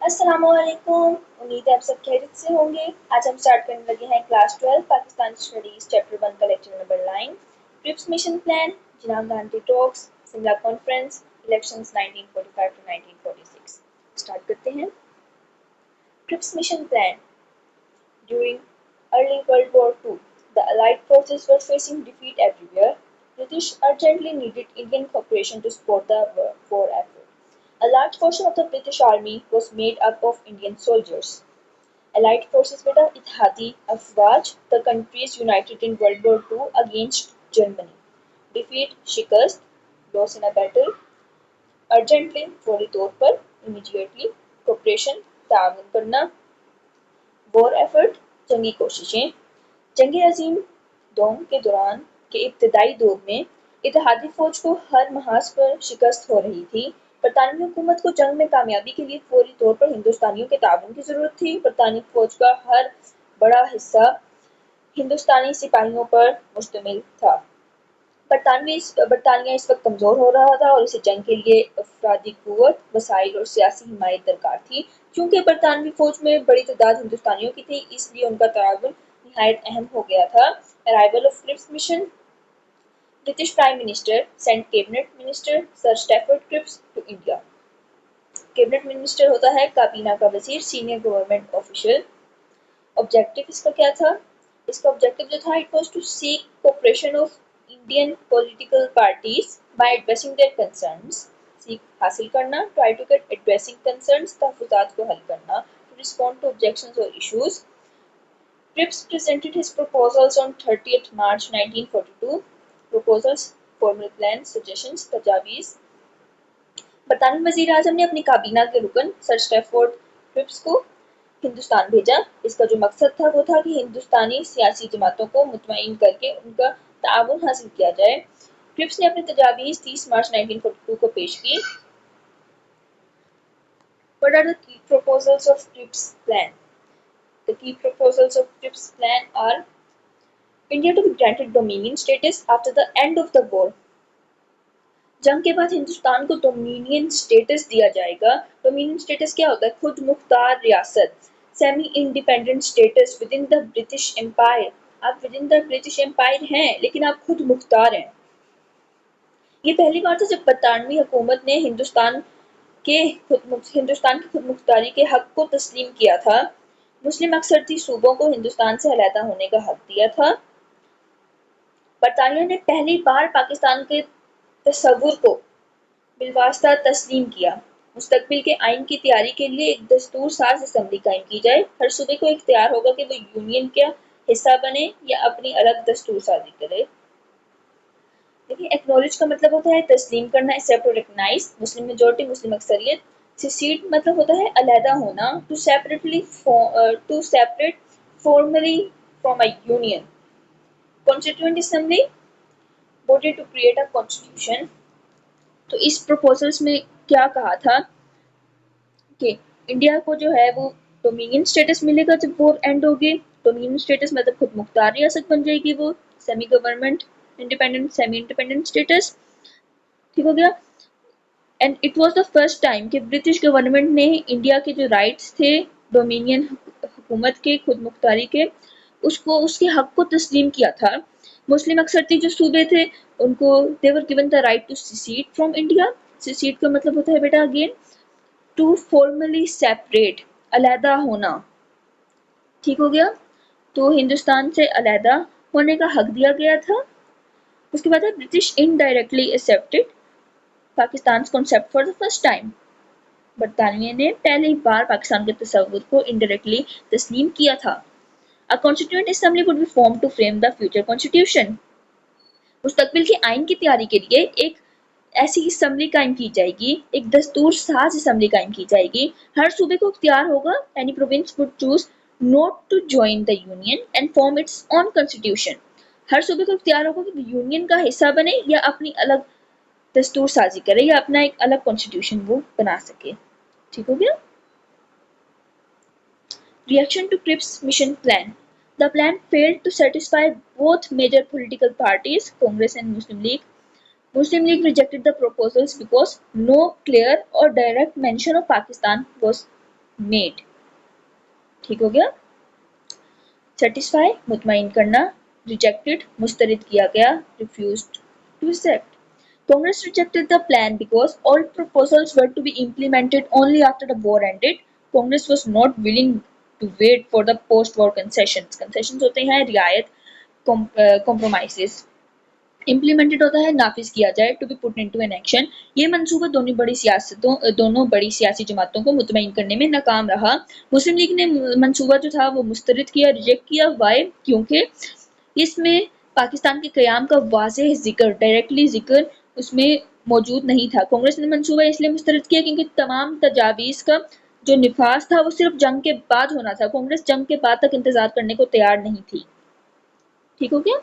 अस्सलामुअलैकुम। उम्मीद है आप सब खैरियत से होंगे। आज हम स्टार्ट करने लगे हैं क्लास 12 पाकिस्तान स्टडीज चैप्टर 1 का lecture number 9 Cripps mission plan, Jinnah Gandhi talks, Shimla conference, elections 1945 to 1946। Start करते हैं। Cripps mission plan. During early World War II, the Allied forces were facing defeat everywhere. British urgently needed Indian cooperation to support the war effort. A large portion of the British army was made up of Indian soldiers. Allied forces were the Ittihadi Afwaj, the countries united in World War II against Germany. Defeat, शिकस्त, loss in a battle, urgently, फौरी तौर पर, immediately, cooperation, ताउन करना, war effort, जंगी कोशिशें। जंग अजीम दोम के दौरान के इब्तदाई दौर में इत्तेहादी फौज को हर महाज पर शिकस्त हो रही थी। बरतानवी हुकूमत को जंग में कामयाबी के लिए फौरी तौर पर हिंदुस्तानियों के ताउन की जरूरत थी। बरतानी फौज का हर बड़ा हिस्सा हिंदुस्तानी सिपाहियों पर मुश्तमिल था। बरतानिया इस वक्त कमजोर हो रहा था और इसे जंग के लिए अफरादी कुव्वत, वसाइल और सियासी हिमायत दरकार थी। चूंकि बरतानवी फौज में बड़ी तादाद हिंदुस्तानियों की थी, इसलिए उनका ताउन निहायत अहम हो गया था। Arrival of Cripps mission. British prime minister sent cabinet minister Sir Stafford Cripps to India. Cabinet minister होता है काबीना का वजीर, सीनियर गवर्नमेंट ऑफिशियल। ऑब्जेक्टिव इसका क्या था? इसका ऑब्जेक्टिव जो था, it was to seek cooperation of Indian political parties by addressing their concerns. Seek हासिल करना, try to get addressing concerns, तहफ़्फ़ुज़ात को हल करना, टू रिस्पॉन्ड टू ऑब्जेक्शंस और issues. Cripps presented his proposals on 30th March 1942. Proposals, formal plans, suggestions, तजावीज़। बरतानवी वजीर आजम ने अपनी काबीना के रुकन सर स्टैफोर्ड क्रिप्स को हिंदुस्तान भेजा। इसका जो मकसद था वो था कि हिंदुस्तानी सियासी जमातों को मुतमईन करके उनका ताउन हासिल किया जाए। क्रिप्स ने अपनी तजावीज़ 30 मार्च 1942 को पेश की। What are the key proposals of Cripps plan? The key proposals of Cripps plan are India to be granted dominion status after the end of the war. जंग के बाद हिंदुस्तान को डोमिनियन स्टेटस दिया जाएगा। डोमिनियन स्टेटस क्या होता है? खुद मुख्तार रियासत, semi independent status within the British Empire. आप within the British Empire हैं, लेकिन आप खुद मुख्तार हैं। ये पहली बार था जब बरतानवी हुकूमत ने हिंदुस्तान की खुद मुख्तारी के हक को तस्लीम किया था। मुस्लिम अक्सरती सूबों को हिंदुस्तान से अलहदा होने का हक दिया था। बरतानिया ने पहली बार पाकिस्तान के तसव्वुर को बिलवास्ता तस्लीम किया। मुस्तकबिल के आइन की तैयारी के लिए एक दस्तूर साज असम्बली कायम की जाए। हर सूबे को इख्तियार होगा कि वो यूनियन का हिस्सा बने या अपनी अलग दस्तूर साजी करे। देखिए, एक्नॉलेज का मतलब होता है तस्लीम करना, एक्सेप्ट और रिकॉग्नाइज। मुस्लिम मेजॉरिटी, मुस्लिम अक्सरियत। सेसीड मतलब होता है अलहदा होना, to separate formally from a union. Constituent assembly, voted to create a constitution. तो इस प्रपोजल्स में क्या कहा था कि इंडिया को जो है वो डोमिनियन स्टेटस मिलेगा जब वॉर एंड होगी। डोमिनियन स्टेटस मतलब खुद मुख्तार रियासत बन जाएगी, वो semi government independent, semi independent status. ठीक हो गया। And it was the first time कि ब्रिटिश गवर्नमेंट ने इंडिया के जो राइट्स थे डोमिनियन हुकूमत के, खुद मुख्तारी के, उसको, उसके हक को तस्लीम किया था। मुस्लिम अक्सरती जो सूबे थे उनको they were given the right to secede from India. Secede का मतलब होता है बेटा अगेन टू फॉर्मली सेपरेट, अलहदा होना। ठीक हो गया। तो हिंदुस्तान से अलहदा होने का हक दिया गया था। उसके बाद British indirectly accepted Pakistan concept for the first time. बरतानिया ने पहली बार पाकिस्तान के तस्वुर को इनडायरेक्टली तस्लीम किया था। A constituent assembly would be formed to frame the future constitution. मुस्तकबिल के आइन की तैयारी के लिए एक ऐसी असम्बली कायम की जाएगी, एक दस्तूर साज असम्बली कायम की जाएगी। हर सूबे को इख्तियार होगा, any province would choose not to join the union and form its own constitution. हर सूबे को इख्तियार होगा कि यूनियन का हिस्सा बने या अपनी अलग दस्तूर साजी करे या अपना एक अलग कॉन्स्टिट्यूशन वो बना सके। ठीक हो गया। Reaction to Cripps mission plan. The plan failed to satisfy both major political parties, Congress and Muslim League. Muslim League rejected the proposals because no clear or direct mention of Pakistan was made. ठीक हो गया। Satisfy मुतमईन करना, rejected मुस्तरद किया गया, refused to accept. Congress rejected the plan because all proposals were to be implemented only after the war ended. Congress was not willing to wait for the post-war concessions. Concessions होते हैं रियायत, compromises. Implemented होता है नाफिज किया जाए, to be put into an action. ये मंसूबा दोनों बड़ी सियासी जमातों को मुतमईन करने में नाकाम रहा। मुस्लिम लीग ने मंसूबा जो था वो मुस्तरद किया, रिजेक्ट किया। वाई? क्योंकि इसमें पाकिस्तान के क़याम का वाज़ेह जिक्र, डायरेक्टली जिक्र उसमें मौजूद नहीं था। कांग्रेस ने मंसूबा इसलिए मुस्तरद किया क्योंकि तमाम तजावीज़ का जो निफाज था वो सिर्फ जंग के बाद होना था। कांग्रेस जंग के बाद तक इंतजार करने को तैयार नहीं थी। ठीक हो गया।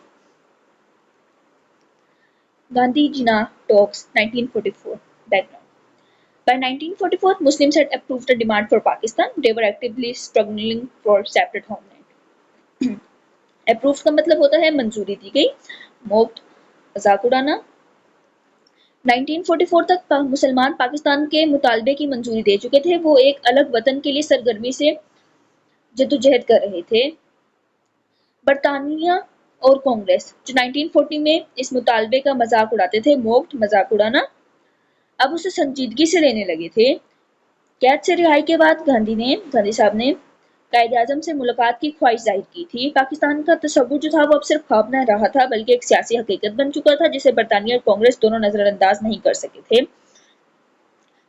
Gandhi Jinnah talks 1944 background. By 1944, Muslims had approved a demand for Pakistan. They were actively struggling for separate homeland. Approved का मतलब होता है मंजूरी दी गई, मोक्ड मजाक उड़ाना। 1944 तक मुसलमान पाकिस्तान के मुतालबे की मंजूरी दे चुके थे। वो एक अलग वतन के लिए सरगर्मी से जद्दोजहद कर रहे थे। बरतानिया और कांग्रेस जो 1940 में इस मुतालबे का मजाक उड़ाते थे, मोक्ड मजाक उड़ाना, अब उसे संजीदगी से लेने लगे थे। कैद से रिहाई के बाद गांधी साहब ने कायद-ए-आज़म से मुलाकात की ख्वाहिश जाहिर की थी। पाकिस्तान का तसव्वुर जो था वो अब सिर्फ ख्वाब न रहा था बल्कि एक सियासी हकीकत बन चुका था जिसे बरतानिया और कांग्रेस दोनों नजरअंदाज नहीं कर सके थे।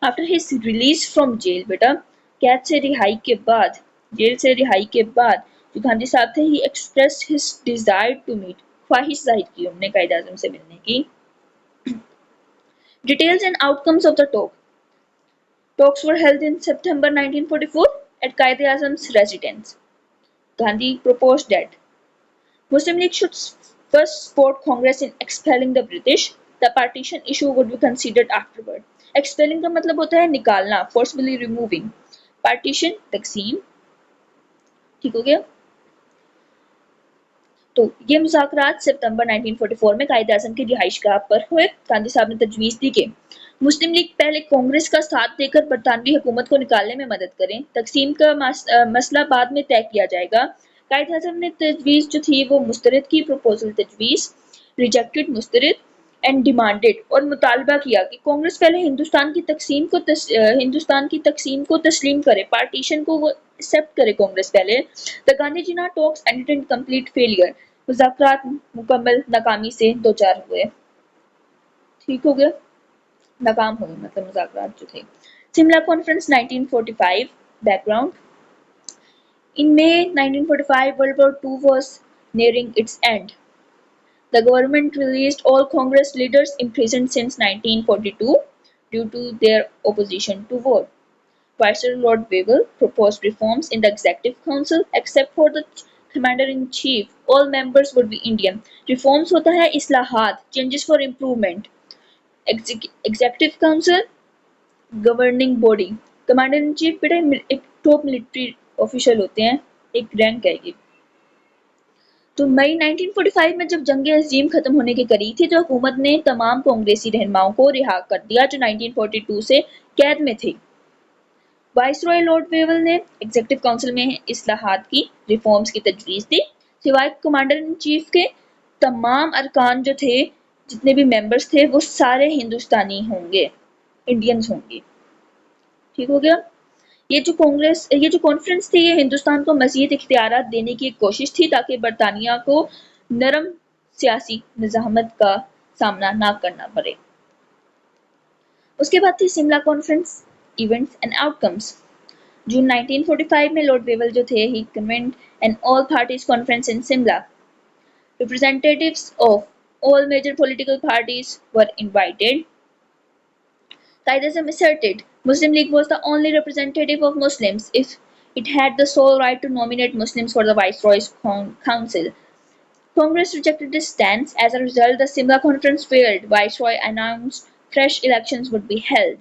After his release from jail, बेटा कैद से रिहाई के बाद, जेल से रिहाई के बाद जो गांधी साहब थे, he expressed his desire to meet, ख्वाहिश जाहिर की उन्होंने कायद-ए-आज़म से मिलने की। Details and outcomes of the talk. Talks were held in September 1944 at Quaid-e-Azam's residence. Gandhi proposed that Muslim League should first support Congress in expelling the British. The partition issue would be considered afterward. Expelling का मतलब होता है निकालना, forcibly removing. Partition तकसीम। ठीक हो गया। तो ये मुज़ाकरात सितंबर 1944 में कायद-ए-आज़म की रिहाइशगाह पर हुए। गांधी साहब ने तजवीज़ दी कि मुस्लिम लीग पहले कांग्रेस का साथ देकर बरतानवी हुकूमत को निकालने में मदद करें, तकसीम का मसला बाद में तय किया जाएगा। कायद-ए-आज़म ने तजवीज़ जो थी वो मुस्तरद की, प्रपोजल तजवीज़, रिजेक्टेड मुस्तरद एंड डिमांडेड, और मुतालबा किया कि कांग्रेस पहले हिंदुस्तान की तकसीम को तस्लीम करे, पार्टीशन को वो एक्सेप्ट करे कांग्रेस पहले। The Gandhi Jinnah talks ended in complete failure, मुज़ाकरात मुकम्मल नाकामी से दो चार हुए। ठीक हो गया, नाकाम हुए मतलब मुज़ाकरात जो थे। Shimla conference 1945 background. In May 1945, World War II was nearing its end. The government released all Congress leaders imprisoned since 1942 due to their opposition to war. Viceroy Lord Wavell proposed reforms in the Executive Council, except for the Commander-in-Chief. All members would be Indian. Reforms होता है इस्लाहात, changes for improvement. Executive Council, governing body. Commander-in-Chief बेटा एक top military official होते हैं, एक rank है ये। तो मई 1945 में जब जंग अज़ीम खत्म होने के करीब थी तो हुकूमत ने तमाम कांग्रेसी रहनुमाओं को रिहा कर दिया जो 1942 से कैद में थे। वाइसरॉय लॉर्ड वेवल ने एग्जीक्यूटिव काउंसिल में इस्लाहात की, रिफॉर्म्स की तजवीज़ दी। सिवाय कमांडर इन चीफ के तमाम अरकान जो थे, जितने भी मेंबर्स थे, वो सारे हिंदुस्तानी होंगे, इंडियंस होंगे। ठीक हो गया। ये जो कॉन्फ्रेंस थी, ये हिंदुस्तान को मज़ीद इख्तियारात देने की एक कोशिश थी ताकि बरतानिया को नरम सियासी निज़ामत का सामना ना करना पड़े। उसके बाद थी Shimla conference, events and outcomes. जून 1945 में लॉर्ड वेवल जो थे, he convened an all parties conference in Shimla. Representatives of all major political parties were invited. Qaid-e-Azam asserted Muslim League was the only representative of Muslims if it had the sole right to nominate Muslims for the Viceroy's Council. Congress rejected this stance. As a result, the Simla Conference failed. Viceroy announced fresh elections would be held.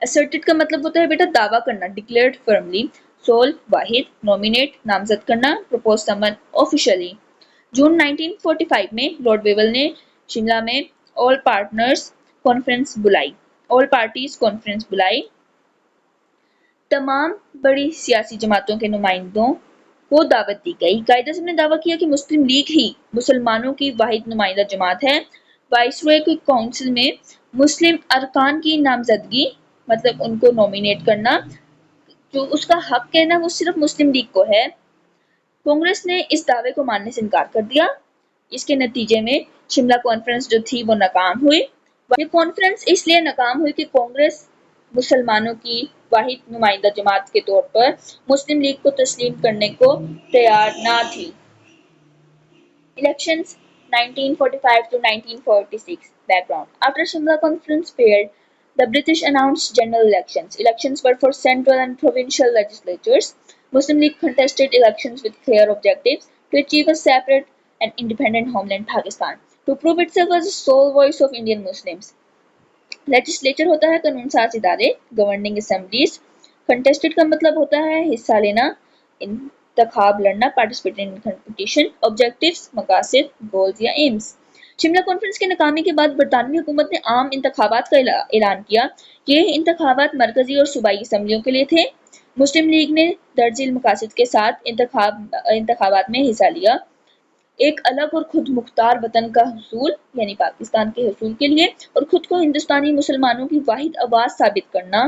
Asserted का मतलब होता है बेटा दावा करना, declared firmly, sole वाहिद, nominate नामजद करना, propose someone officially. जून 1945 में लॉर्ड वेवल ने शिमला में ऑल पार्टीज कॉन्फ्रेंस बुलाई। तमाम बड़ी सियासी जमातों के नुमाइंदों को दावत दी गई। कायद आज़म ने दावा किया कि मुस्लिम लीग ही मुसलमानों की वाहिद नुमाइंदा जमात है। वाइसरॉय की काउंसिल में मुस्लिम अरकान की नामजदगी मतलब उनको नॉमिनेट करना जो उसका हक है ना वो सिर्फ मुस्लिम लीग को है। कांग्रेस ने इस दावे को मानने से इनकार कर दिया। इसके नतीजे में शिमला कॉन्फ्रेंस जो थी वो नाकाम हुई। ये कॉन्फ्रेंस इसलिए नाकाम हुई कि कांग्रेस मुसलमानों की वाहिद नुमाइंदा जमात के तौर पर मुस्लिम लीग को तस्लीम करने को तैयार ना थी। Elections 1945 to 1946 background. After Shimla Conference failed, the British announced general elections. Elections were for central and provincial legislatures. Muslim League contested elections with clear objectives to achieve a separate and independent homeland Pakistan, to prove itself as the sole voice of Indian Muslims. Legislature होता है कानून साज इदारे, governing assemblies. Contested का मतलब होता है हिस्सा लेना, इंतखाब लड़ना, पार्टिसिपेट इन कंपटीशन। ऑब्जेक्टिव्स मकासद, गोल्स या एम्स। शिमला कॉन्फ्रेंस के नाकामी के बाद बरतानवी हुकूमत ने आम इंतखाबात का ऐलान किया। ये इंतखाबात मरकजी और सूबाई असम्बलियों के लिए थे। मुस्लिम लीग ने दर्जिल मकासद के साथ इंतखाबात में हिस्सा लिया। एक अलग और खुद मुख्तार वतन का हुसूल यानी पाकिस्तान के हुसूल के लिए और खुद को हिंदुस्तानी मुसलमानों की वाहिद आवाज साबित करना।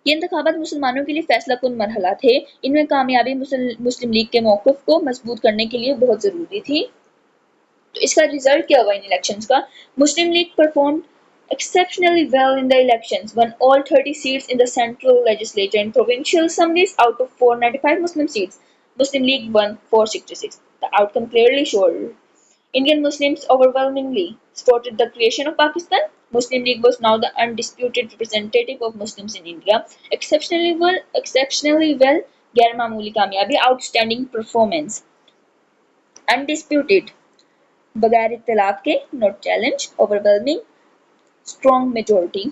ये इंतखाबात मुसलमानों के लिए फैसला कुन मरहला थे। इनमें कामयाबी मुस्लिम लीग के मौक़िफ़ को मजबूत करने के लिए बहुत ज़रूरी थी। तो इसका रिजल्ट क्या हुआ इन इलेक्शंस का? Muslim League performed exceptionally well in the elections, won all 30 seats in the central legislature and provincial assemblies out of 495 Muslim seats. Muslim League won 466. The outcome clearly showed Indian Muslims overwhelmingly supported the creation of Pakistan. Muslim League was now the undisputed representative of Muslims in India. Exceptionally well, गैर मामूली कामयाबी, outstanding performance, undisputed, बगैर इख्तिलाफ के, not challenge, overwhelming, strong majority.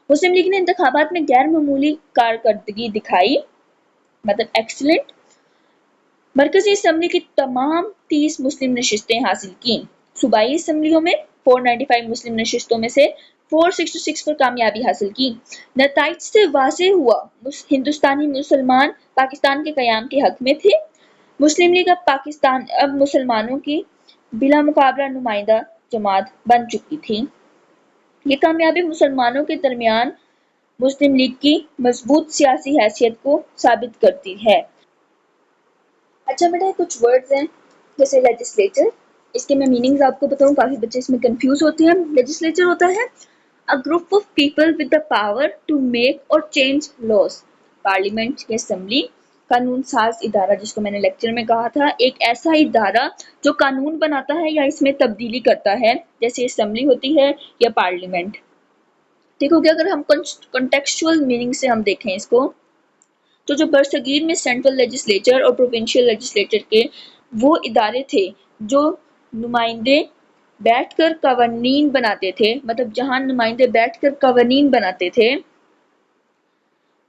Muslim league ने इंतखाबात में गैर मामूली कारकर्दगी दिखाई मतलब एक्सीलेंट। मरकजी असम्बली की तमाम 30 मुस्लिम नशिस्तें हासिल की। सूबाई असम्बलियों में 495 मुस्लिम नशिस्तों में से 466 पर कामयाबी हासिल की। नताइज से वाज़ेह हुआ हिंदुस्तानी मुसलमान पाकिस्तान के क़याम के हक में थे। मुस्लिम लीग अब मुसलमानों की बिला मुकाबला नुमाइंदा जमात बन चुकी थी। ये कामयाबी मुसलमानों के दरमियान मुस्लिम लीग की मजबूत सियासी हैसियत को साबित करती है। अच्छा बेटा कुछ वर्ड्स हैं जैसे लेजिस्लेचर, इसके मैं मीनिंग्स आपको बताऊं, काफी बच्चे इसमें कंफ्यूज होते हैं। लेजिस्लेचर होता है a group of people with the power to make और चेंज लॉज। पार्लियामेंट या असेंबली, कानून साज इदारा जिसको मैंने लेक्चर में कहा था, एक ऐसा इदारा जो कानून बनाता है या इसमें तब्दीली करता है, जैसे असेंबली होती है या पार्लियामेंट। ठीक हो गया। अगर हम कॉन्टेक्चुअल मीनिंग से हम देखें इसको तो जो बरसगीर में सेंट्रल लेजिस्लेचर और प्रोविंशियल लेजिस्लेचर के वो इदारे थे जो नुमाइंदे बैठकर कवानीन बनाते थे, मतलब जहां नुमाइंदे बैठकर कवानीन बनाते थे।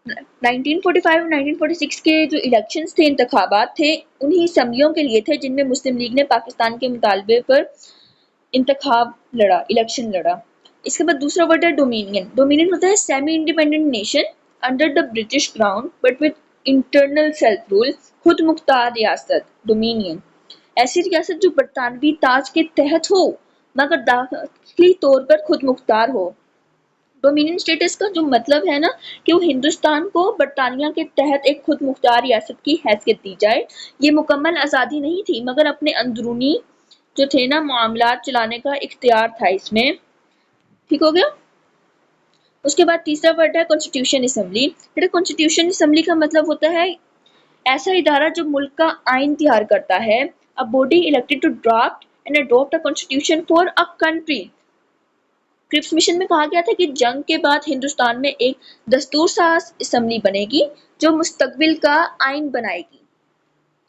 1945 और 1946 के जो इलेक्शंस थे, इंतखाबात थे, उन्हीं असम्बलियों के लिए थे जिनमें मुस्लिम लीग ने पाकिस्तान के मुतालबे पर इंतखाब लड़ा, इलेक्शन लड़ा। इसके बाद दूसरा वर्ड है डोमिनियन। डोमिनियन होता है semi independent nation under the British crown but with internal self rule, खुद मुख्तार रियासत। डोमिनियन ऐसी रियासत जो बरतानवी ताज के तहत हो मगर दाखिली तौर पर खुद मुख्तार हो। डोमिनियन स्टेटस का जो मतलब है ना कि वो हिंदुस्तान को बरतानिया के तहत एक खुद मुख्तार रियासत की हैसियत दी जाए। ये मुकम्मल आज़ादी नहीं थी मगर अपने अंदरूनी जो थे ना मामलात चलाने का इख्तियार था इसमें। ठीक हो गया। उसके बाद तीसरा वर्ड है कॉन्स्टिट्यूशन असेंबली। बेटा कॉन्स्टिट्यूशन असेंबली का मतलब होता है ऐसा इदारा जो मुल्क का आइन तैयार करता है। A body elected to draft and adopt a constitution for a country. Cripps mission में कहा गया था कि जंग के बाद हिंदुस्तान में एक दस्तूर साज असेंबली बनेगी जो मुस्तकबिल का आइन बनाएगी।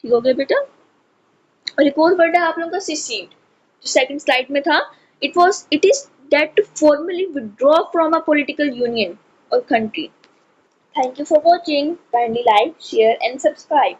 ठीक हो गया बेटा। और एक और वर्ड है आप लोगों का सिसीड, जो सेकंड स्लाइड में था। It is that to formally withdraw from a political union or country. Thank you for watching. Kindly like, share and subscribe.